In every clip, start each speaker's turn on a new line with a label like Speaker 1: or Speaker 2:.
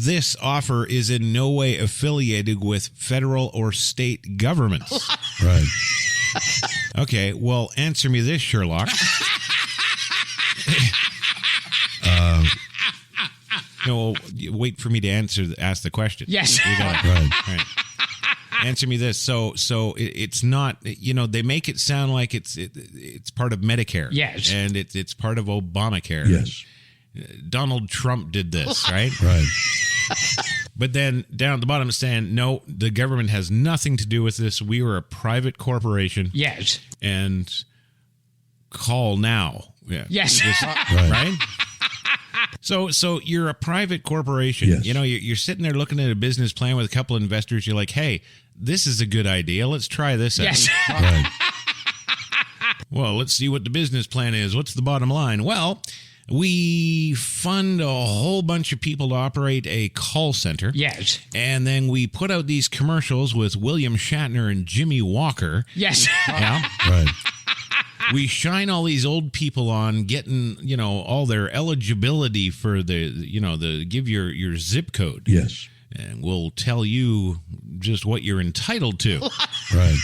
Speaker 1: this offer is in no way affiliated with federal or state governments.
Speaker 2: Right.
Speaker 1: Okay, well, answer me this, Sherlock. No, wait for me to ask the question.
Speaker 3: Yes.
Speaker 1: You got it. Right. Answer me this. So it's not, they make it sound like it's part of Medicare.
Speaker 3: Yes.
Speaker 1: And it's part of Obamacare.
Speaker 2: Yes.
Speaker 1: Donald Trump did this, right?
Speaker 2: Right.
Speaker 1: But then down at the bottom it's saying, no, the government has nothing to do with this. We are a private corporation.
Speaker 3: Yes.
Speaker 1: And call now. Yeah.
Speaker 3: Yes.
Speaker 1: Right? So you're a private corporation.
Speaker 2: Yes.
Speaker 1: You're sitting there looking at a business plan with a couple of investors. You're like, hey, this is a good idea. Let's try this out.
Speaker 3: Yes.
Speaker 2: Right.
Speaker 1: Well, let's see what the business plan is. What's the bottom line? Well, we fund a whole bunch of people to operate a call center.
Speaker 3: Yes.
Speaker 1: And then we put out these commercials with William Shatner and Jimmy Walker.
Speaker 3: Yes.
Speaker 1: Yeah.
Speaker 2: Right.
Speaker 1: We shine all these old people on getting, all their eligibility for the give your zip code.
Speaker 2: Yes.
Speaker 1: And we'll tell you just what you're entitled to.
Speaker 2: Right.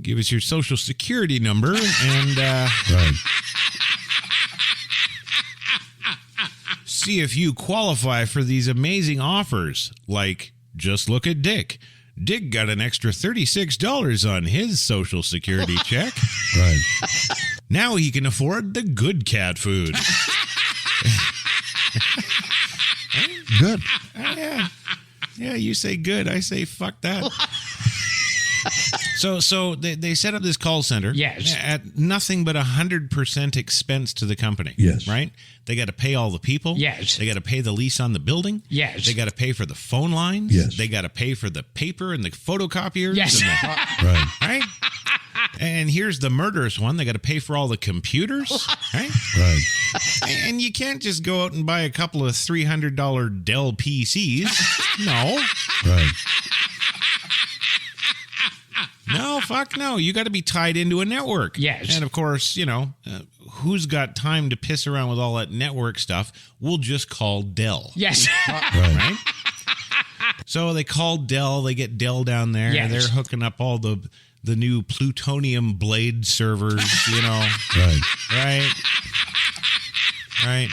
Speaker 1: Give us your social security number and
Speaker 2: Right.
Speaker 1: see if you qualify for these amazing offers. Like, just look at Dick. Dick got an extra $36 on his social security check.
Speaker 2: Right.
Speaker 1: Now he can afford the good cat food.
Speaker 2: Good.
Speaker 1: Yeah, you say good. I say fuck that. So they set up this call center.
Speaker 3: Yes.
Speaker 1: At nothing but 100% expense to the company.
Speaker 2: Yes.
Speaker 1: Right? They got to pay all the people.
Speaker 3: Yes.
Speaker 1: They got to pay the lease on the building.
Speaker 3: Yes.
Speaker 1: They got to pay for the phone lines.
Speaker 2: Yes.
Speaker 1: They got to pay for the paper and the photocopiers.
Speaker 3: Yes.
Speaker 1: And
Speaker 2: Right.
Speaker 1: right? And here's the murderous one. They got to pay for all the computers. Right?
Speaker 2: Right.
Speaker 1: And you can't just go out and buy a couple of $300 Dell PCs. No.
Speaker 2: Right.
Speaker 1: No, fuck no. You got to be tied into a network.
Speaker 3: Yes.
Speaker 1: And of course, who's got time to piss around with all that network stuff? We'll just call Dell.
Speaker 3: Yes.
Speaker 1: Right? So they call Dell. They get Dell down there.
Speaker 3: Yes.
Speaker 1: They're hooking up all the new plutonium blade servers,
Speaker 2: Right.
Speaker 1: Right?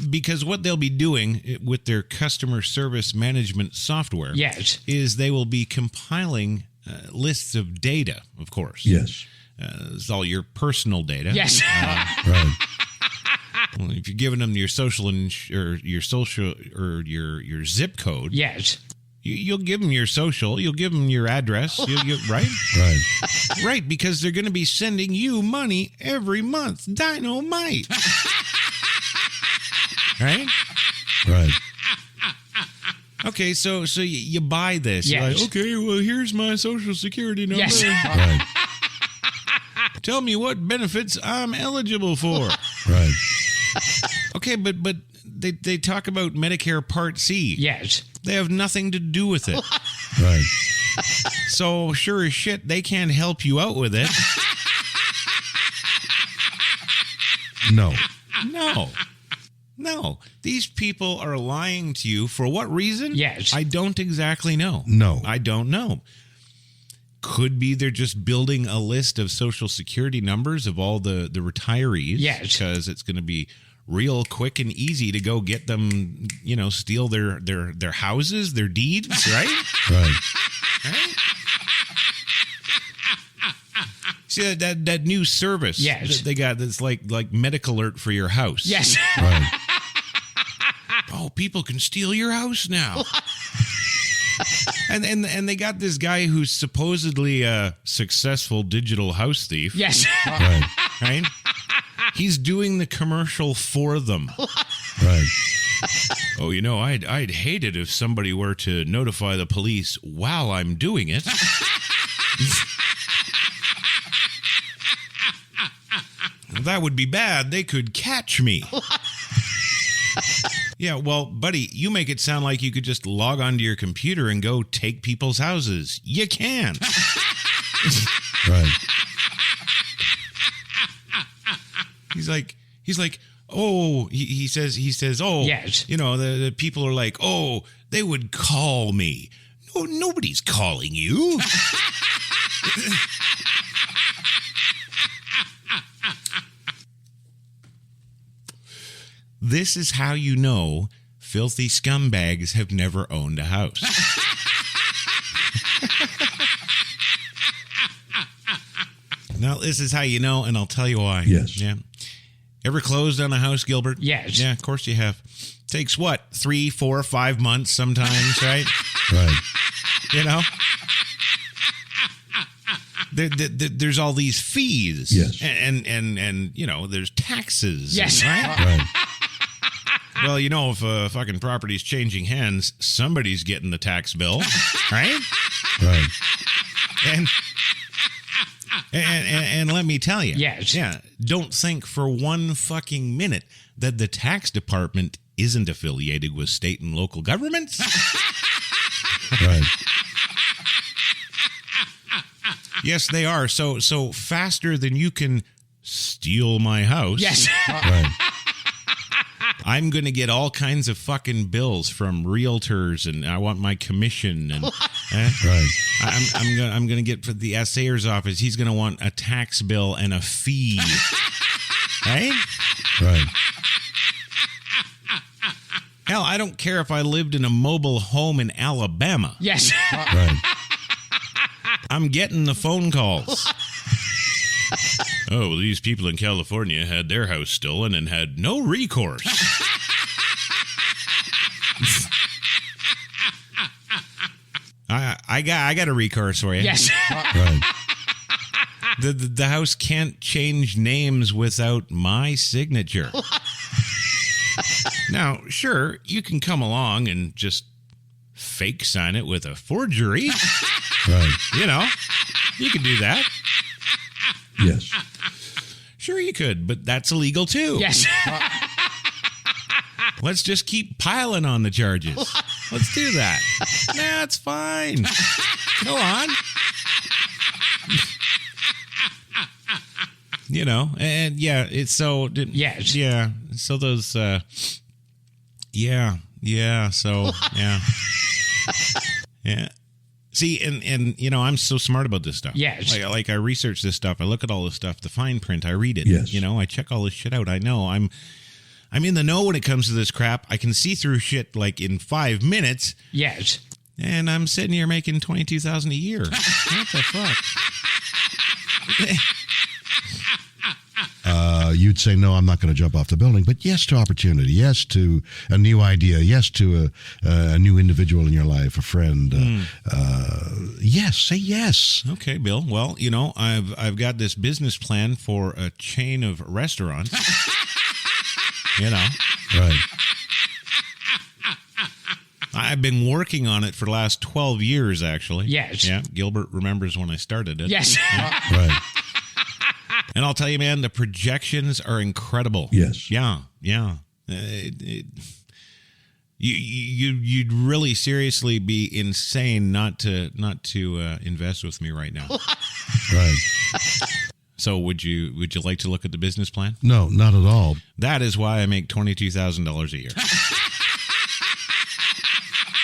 Speaker 1: Because what they'll be doing with their customer service management software
Speaker 3: Yes.
Speaker 1: is they will be compiling lists of data, of course.
Speaker 2: Yes.
Speaker 1: It's all your personal data.
Speaker 3: Yes.
Speaker 2: Right.
Speaker 1: Well, if you're giving them your social or your zip code,
Speaker 3: Yes.
Speaker 1: you'll give them your social, you'll give them your address, right?
Speaker 2: Right.
Speaker 1: Right, because they're going to be sending you money every month. Dynamite. Right?
Speaker 2: Right.
Speaker 1: Okay, so you buy this.
Speaker 3: Yes.
Speaker 1: You're like, okay, well, here's my social security number.
Speaker 3: Yes.
Speaker 2: Right.
Speaker 1: Tell me what benefits I'm eligible for.
Speaker 2: Right.
Speaker 1: Okay, but they talk about Medicare Part C.
Speaker 3: Yes.
Speaker 1: They have nothing to do with it.
Speaker 2: Right.
Speaker 1: So sure as shit, they can't help you out with it.
Speaker 2: No.
Speaker 1: No. These people are lying to you for what reason?
Speaker 3: Yes.
Speaker 1: I don't exactly know.
Speaker 2: No.
Speaker 1: I don't know. Could be they're just building a list of social security numbers of all the retirees.
Speaker 3: Yes.
Speaker 1: Because it's going to be real quick and easy to go get them, steal their houses, their deeds, right?
Speaker 2: Right.
Speaker 1: Right? See that new service
Speaker 3: Yes.
Speaker 1: that they got that's like Medical Alert for your house.
Speaker 3: Yes.
Speaker 2: Right.
Speaker 1: Oh, people can steal your house now. and they got this guy who's supposedly a successful digital house thief.
Speaker 3: Yes.
Speaker 2: Right.
Speaker 1: Right? He's doing the commercial for them.
Speaker 2: Right.
Speaker 1: Oh, I'd hate it if somebody were to notify the police while I'm doing it. That would be bad. They could catch me. Yeah, well, buddy, you make it sound like you could just log onto your computer and go take people's houses. You can't.
Speaker 2: Right.
Speaker 1: He's like, he says, oh,
Speaker 3: Yes.
Speaker 1: you know, the people are like, oh, they would call me. No, nobody's calling you. This is how you know filthy scumbags have never owned a house. Now, this is how you know, and I'll tell you why.
Speaker 2: Yes.
Speaker 1: Yeah. Ever closed on a house, Gilbert?
Speaker 3: Yes.
Speaker 1: Yeah, of course you have. Takes what? 3, 4, 5 months sometimes, right?
Speaker 2: Right.
Speaker 1: You know? There's all these fees.
Speaker 2: Yes.
Speaker 1: And you know, there's taxes.
Speaker 3: Yes.
Speaker 1: Right?
Speaker 2: Right.
Speaker 1: Well, you know, if a fucking property's changing hands, somebody's getting the tax bill, right?
Speaker 2: Right.
Speaker 1: And let me tell you.
Speaker 3: Yes.
Speaker 1: Yeah, don't think for one fucking minute that the tax department isn't affiliated with state and local governments.
Speaker 2: Right.
Speaker 1: Yes, they are. So faster than you can steal my house.
Speaker 3: Yes.
Speaker 2: Right.
Speaker 1: I'm going to get all kinds of fucking bills from realtors, and I want my commission. And
Speaker 2: Right.
Speaker 1: I'm going to get for the assayer's office. He's going to want a tax bill and a fee. Right?
Speaker 2: Right.
Speaker 1: Hell, I don't care if I lived in a mobile home in Alabama.
Speaker 3: Yes.
Speaker 2: Right.
Speaker 1: I'm getting the phone calls. Oh, well, these people in California had their house stolen and had no recourse. I got a recourse for you.
Speaker 3: Yes.
Speaker 2: Right.
Speaker 1: The house can't change names without my signature. Now, sure, you can come along and just fake sign it with a forgery.
Speaker 2: Right.
Speaker 1: You know, you could do that.
Speaker 2: Yes.
Speaker 1: Sure, you could, but that's illegal too.
Speaker 3: Yes.
Speaker 1: Let's just keep piling on the charges. Let's do that. That's fine. Go on. You know, and yeah, it's so.
Speaker 3: Yes.
Speaker 1: Yeah. So those. Yeah. So yeah. Yeah. See, and you know, I'm so smart about this stuff.
Speaker 3: Yes.
Speaker 1: Like I research this stuff. I look at all this stuff, the fine print. I read it.
Speaker 2: Yes.
Speaker 1: You know, I check all this shit out. I know I'm in the know when it comes to this crap. I can see through shit like in 5 minutes.
Speaker 3: Yes.
Speaker 1: And I'm sitting here making $22,000 a year. What the fuck?
Speaker 2: You'd say, no, I'm not going to jump off the building. But yes to opportunity. Yes to a new idea. Yes to a new individual in your life, a friend. Yes, say yes.
Speaker 1: Okay, Bill. Well, you know, I've got this business plan for a chain of restaurants. You know.
Speaker 2: Right.
Speaker 1: I've been working on it for the last 12 years, actually.
Speaker 3: Yes.
Speaker 1: Yeah, Gilbert remembers when I started it.
Speaker 3: Yes.
Speaker 2: Right.
Speaker 1: And I'll tell you, man, the projections are incredible.
Speaker 2: Yes.
Speaker 1: Yeah. You'd really seriously be insane not to invest with me right now.
Speaker 2: Right.
Speaker 1: So would you like to look at the business plan?
Speaker 2: No, not at all.
Speaker 1: That is why I make $22,000 a year.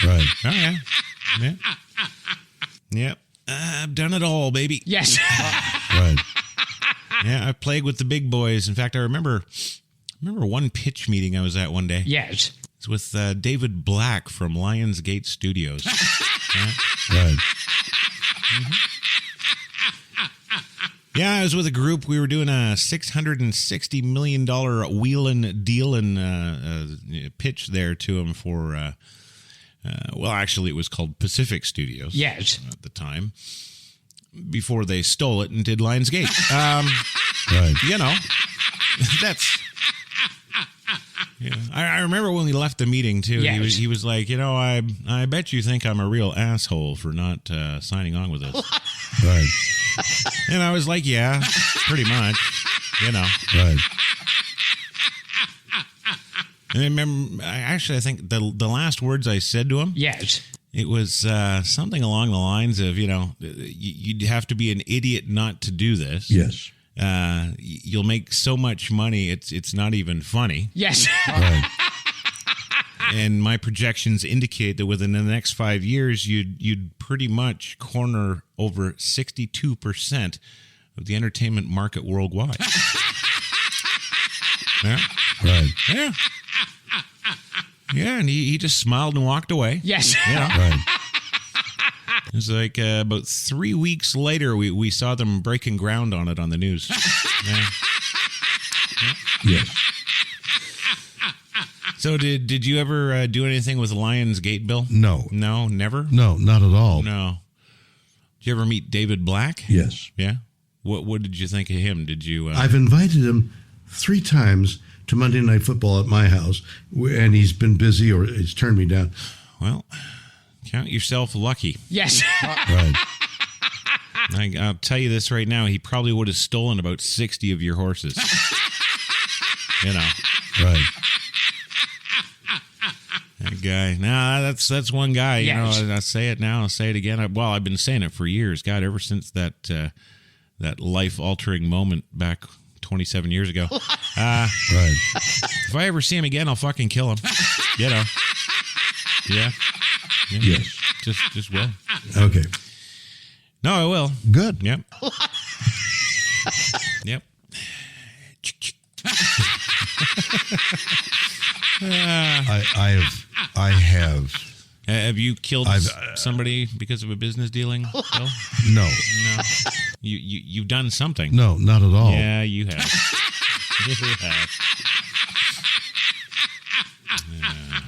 Speaker 2: Right.
Speaker 1: Oh yeah. Yeah. Yep. I've done it all, baby.
Speaker 3: Yes.
Speaker 2: Right.
Speaker 1: Yeah, I played with the big boys. In fact, I remember one pitch meeting I was at one day.
Speaker 3: Yes.
Speaker 1: It's with David Black from Lionsgate Studios. Yeah.
Speaker 2: Right.
Speaker 1: Yeah, I was with a group. We were doing a $660 million wheelin' dealin' pitch there to them for, well, actually, it was called Pacific Studios.
Speaker 3: Yes.
Speaker 1: At the time, before they stole it and did Lionsgate.
Speaker 2: Right.
Speaker 1: You know, that's... Yeah. I remember when we left the meeting, too.
Speaker 3: Yes.
Speaker 1: He was like, you know, I bet you think I'm a real asshole for not signing on with us.
Speaker 2: Right.
Speaker 1: And I was like, yeah, pretty much, you know.
Speaker 2: Right.
Speaker 1: And I remember, I think the last words I said to him,
Speaker 3: Yes.
Speaker 1: it was something along the lines of, you know, you'd have to be an idiot not to do this.
Speaker 2: Yes.
Speaker 1: you'll make so much money, it's not even funny.
Speaker 3: Yes.
Speaker 2: Right.
Speaker 1: And my projections indicate that within the next 5 years, you'd pretty much corner over 62% of the entertainment market worldwide. Yeah.
Speaker 2: Right.
Speaker 1: Yeah. Yeah, and he just smiled and walked away.
Speaker 3: Yes.
Speaker 1: Yeah.
Speaker 2: Right.
Speaker 1: It was like about 3 weeks later, we saw them breaking ground on it on the news. Yeah.
Speaker 2: Yes.
Speaker 1: So did you ever do anything with Lionsgate, Bill?
Speaker 2: No.
Speaker 1: No, never?
Speaker 2: No, not at all.
Speaker 1: No. Did you ever meet David Black?
Speaker 2: Yes.
Speaker 1: Yeah? What did you think of him? Did you...
Speaker 2: I've invited him 3 times to Monday Night Football at my house, and he's been busy or he's turned me down.
Speaker 1: Well, count yourself lucky.
Speaker 3: Yes.
Speaker 2: Right.
Speaker 1: I'll tell you this right now. He probably would have stolen about 60 of your horses. You know.
Speaker 2: Right.
Speaker 1: That guy. Nah, that's one guy. You
Speaker 3: Yes.
Speaker 1: know, I'll say it now. I'll say it again. I've been saying it for years. God, ever since that life-altering moment back 27 years ago.
Speaker 2: Right.
Speaker 1: If I ever see him again, I'll fucking kill him. You know. Yeah.
Speaker 2: Yes.
Speaker 1: Just will.
Speaker 2: Okay.
Speaker 1: No, I will.
Speaker 2: Good.
Speaker 1: Yep. Yep.
Speaker 2: I have.
Speaker 1: Have you killed somebody because of a business dealing, Bill?
Speaker 2: No.
Speaker 1: No. You've done something.
Speaker 2: No, not at all.
Speaker 1: Yeah, you have. You have.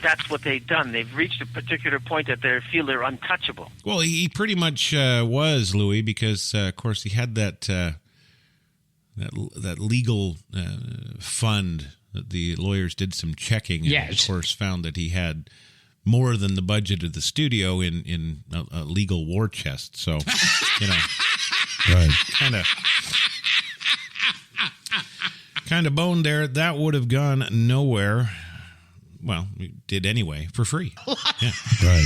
Speaker 4: That's what they've done. They've reached a particular point that they feel they're untouchable.
Speaker 1: Well, he pretty much was, Louis, because of course he had that legal fund that the lawyers did some checking. And
Speaker 3: Yes.
Speaker 1: of course found that he had more than the budget of the studio in a legal war chest. So, you know,
Speaker 2: Right.
Speaker 1: kind of boned there. That would have gone nowhere. Well, we did anyway for free. Yeah.
Speaker 2: Right.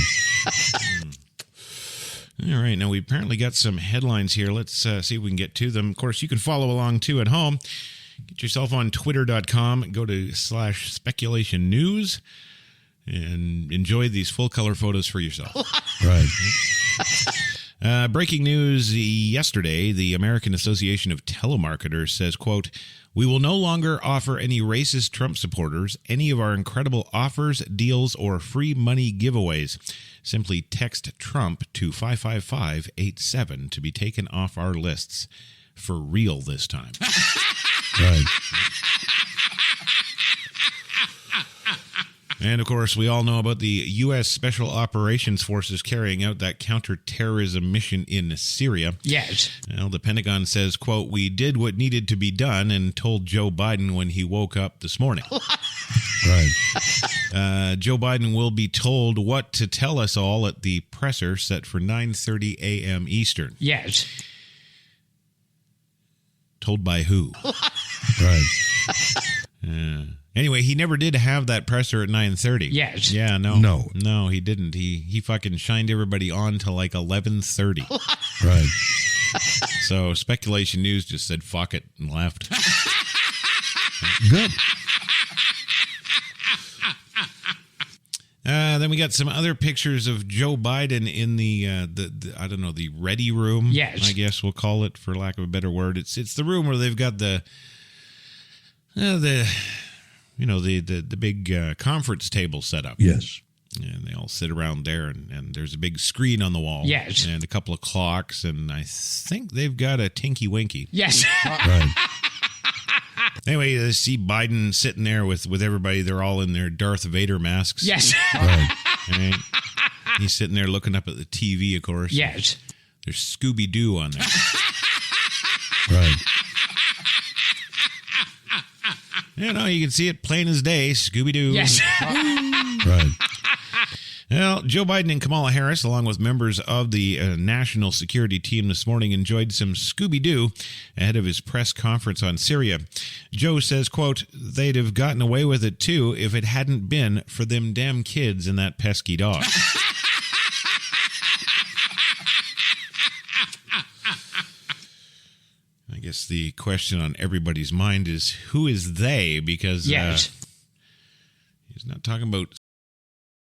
Speaker 1: All right. Now, we apparently got some headlines here. Let's see if we can get to them. Of course, you can follow along, too, at home. Get yourself on twitter.com. Go to /speculation news and enjoy these full-color photos for yourself.
Speaker 2: Right.
Speaker 1: Breaking news yesterday, the American Association of Telemarketers says, quote, "We will no longer offer any racist Trump supporters any of our incredible offers, deals, or free money giveaways. Simply text Trump to 55587 to be taken off our lists. For real this time."
Speaker 2: Right.
Speaker 1: And, of course, we all know about the U.S. Special Operations Forces carrying out that counterterrorism mission in Syria.
Speaker 3: Yes.
Speaker 1: Well, the Pentagon says, quote, "We did what needed to be done and told Joe Biden when he woke up this morning."
Speaker 2: Right.
Speaker 1: Joe Biden will be told what to tell us all at the presser set for 9:30 a.m. Eastern.
Speaker 3: Yes.
Speaker 1: Told by who?
Speaker 2: Right.
Speaker 1: Anyway, he never did have that presser at 9:30.
Speaker 3: Yes.
Speaker 1: Yeah, no.
Speaker 2: No.
Speaker 1: He didn't. He fucking shined everybody on to like 11:30.
Speaker 2: Right.
Speaker 1: So Speculation News just said fuck it and left.
Speaker 2: Good.
Speaker 1: Then we got some other pictures of Joe Biden in the I don't know, the ready room.
Speaker 3: Yes.
Speaker 1: I guess we'll call it, for lack of a better word. It's the room where they've got the big conference table set up.
Speaker 2: Yes.
Speaker 1: And they all sit around there, and there's a big screen on the wall.
Speaker 3: Yes.
Speaker 1: And a couple of clocks, and I think they've got a Tinky Winky.
Speaker 3: Yes.
Speaker 2: Right.
Speaker 1: Anyway, they see Biden sitting there with everybody. They're all in their Darth Vader masks.
Speaker 3: Yes.
Speaker 2: Right.
Speaker 1: And he's sitting there looking up at the TV, of course.
Speaker 3: Yes.
Speaker 1: There's Scooby-Doo on there.
Speaker 2: Right.
Speaker 1: You know, you can see it plain as day. Scooby-Doo.
Speaker 3: Yes.
Speaker 2: Right.
Speaker 1: Well, Joe Biden and Kamala Harris, along with members of the national security team this morning, enjoyed some Scooby-Doo ahead of his press conference on Syria. Joe says, quote, "They'd have gotten away with it, too, if it hadn't been for them damn kids and that pesky dog." I guess the question on everybody's mind is, who is they? Because
Speaker 3: Yes.
Speaker 1: he's not talking about